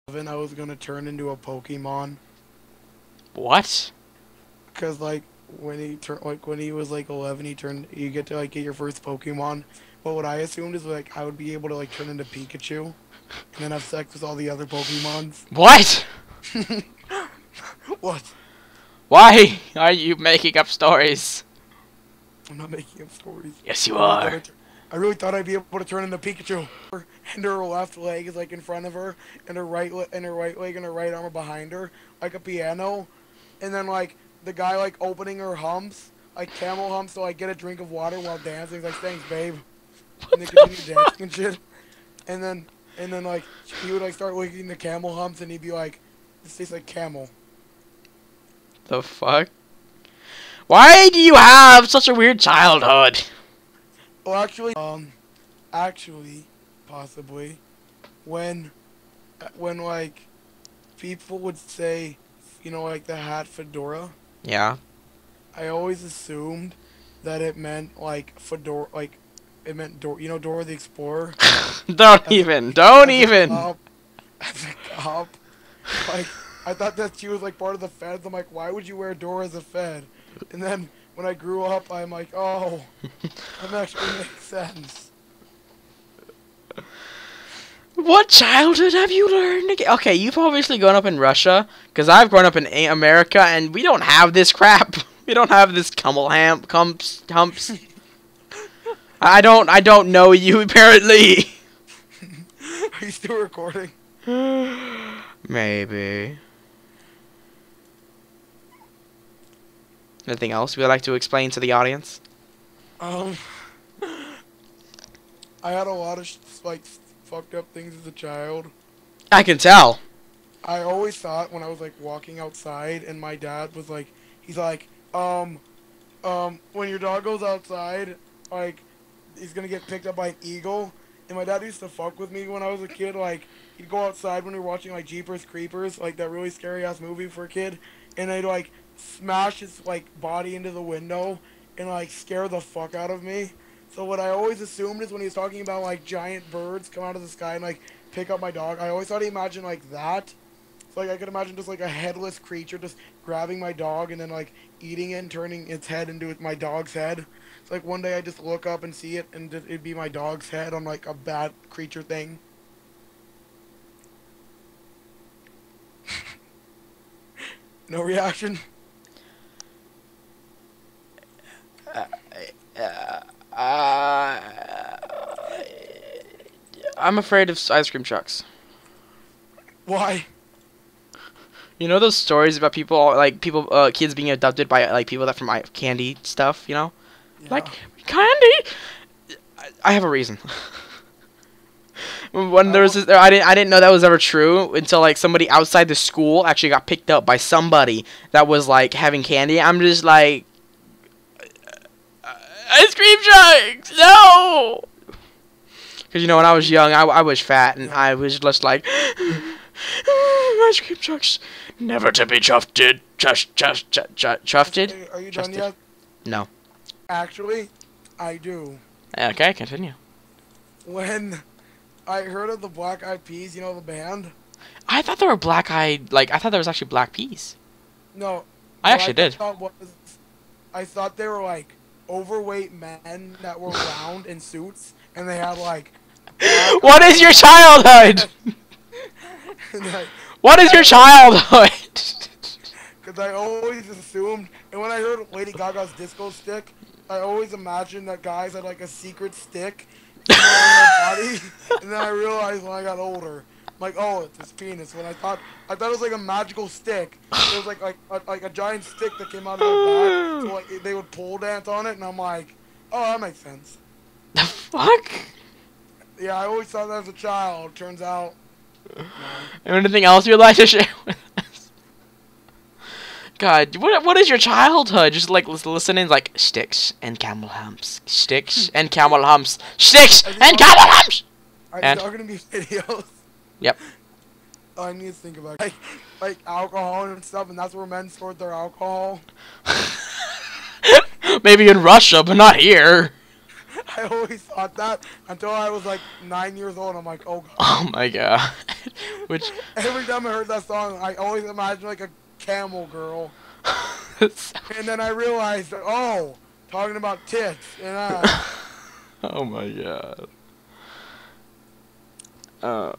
I was gonna turn into a Pokemon. What? Cause like when he was like 11, you get to like get your first Pokemon. But what I assumed is like I would be able to like turn into Pikachu, and then have sex with all the other Pokemons. What? What? Why are you making up stories? I'm not making up stories. Yes, you are. I really thought I'd be able to turn into Pikachu. And her left leg is like in front of her, and her right leg and her right arm are behind her, like a piano. And then like the guy like opening her humps, like camel humps, so I get a drink of water while dancing. He's like, "Thanks, babe." And they continue dancing and shit. And then like he would like start licking the camel humps, and he'd be like, "This tastes like camel." The fuck? Why do you have such a weird childhood? Well, actually, possibly, when like people would say, like the hat fedora, Yeah. I always assumed that it meant like fedora, like it meant Dora the Explorer. Don't As even. a, Don't as a even. cop, as a cop, like I thought that she was like part of the feds. I'm like, why would you wear Dora as a fed? And then when I grew up, I'm like, oh, that actually makes sense. What childhood have you learned? Okay, you've obviously grown up in Russia, because I've grown up in America, and we don't have this crap. We don't have this humps. I don't know you, apparently. Are you still recording? Maybe. Anything else you would like to explain to the audience? I had a lot of like fucked up things as a child. I can tell. I always thought when I was like walking outside and my dad was like, he's like, when your dog goes outside, like, he's gonna get picked up by an eagle. And my dad used to fuck with me when I was a kid. Like, he'd go outside when we were watching like Jeepers Creepers, like that really scary ass movie for a kid, and I'd like smash his like body into the window and like scare the fuck out of me. So what I always assumed is when he was talking about like giant birds come out of the sky and like pick up my dog, I always thought he imagined like that. So like I could imagine just like a headless creature just grabbing my dog and then like eating it and turning its head into my dog's head. It's like one day I just look up and see it and it'd be my dog's head on like a bad creature thing. No reaction? I'm afraid of ice cream trucks. Why? You know those stories about kids being abducted by like people that from candy stuff, you know? Yeah. Like candy. I have a reason. When there was this, I didn't know that was ever true until like somebody outside the school actually got picked up by somebody that was like having candy. I'm just like, ice cream trucks, no. Because when I was young, I was fat and I was just like, ice cream trucks, never to be chuffed. Chuffed? Are you done yet? No. Actually, I do. Okay, continue. When I heard of the Black Eyed Peas, you know the band? I thought they were black-eyed, I thought there was actually black peas. No. I actually did. I thought they were like overweight men that were round in suits, and they had like... What is your childhood? What is your childhood? Because I always assumed, and when I heard Lady Gaga's disco stick, I always imagined that guys had like a secret stick in their body, and then I realized when I got older, I'm like, oh, it's his penis. When I thought it was like a magical stick. It was like a giant stick that came out of their back, so like they would pole dance on it, and I'm like, oh, that makes sense. The fuck? Yeah, I always thought that as a child. Turns out. No. Anything else you'd like to share with us? God, what is your childhood? Just like listening, like sticks and camel humps, sticks and camel humps, sticks and camel humps. Are there gonna be videos? Yep. Oh, I need to think about it. Like alcohol and stuff, and that's where men stored their alcohol. Maybe in Russia, but not here. I always thought that until I was like 9 years old. I'm like, oh god. Oh my god. Which Every time I heard that song, I always imagined like a camel girl. And then I realized, oh, talking about tits. And oh my god.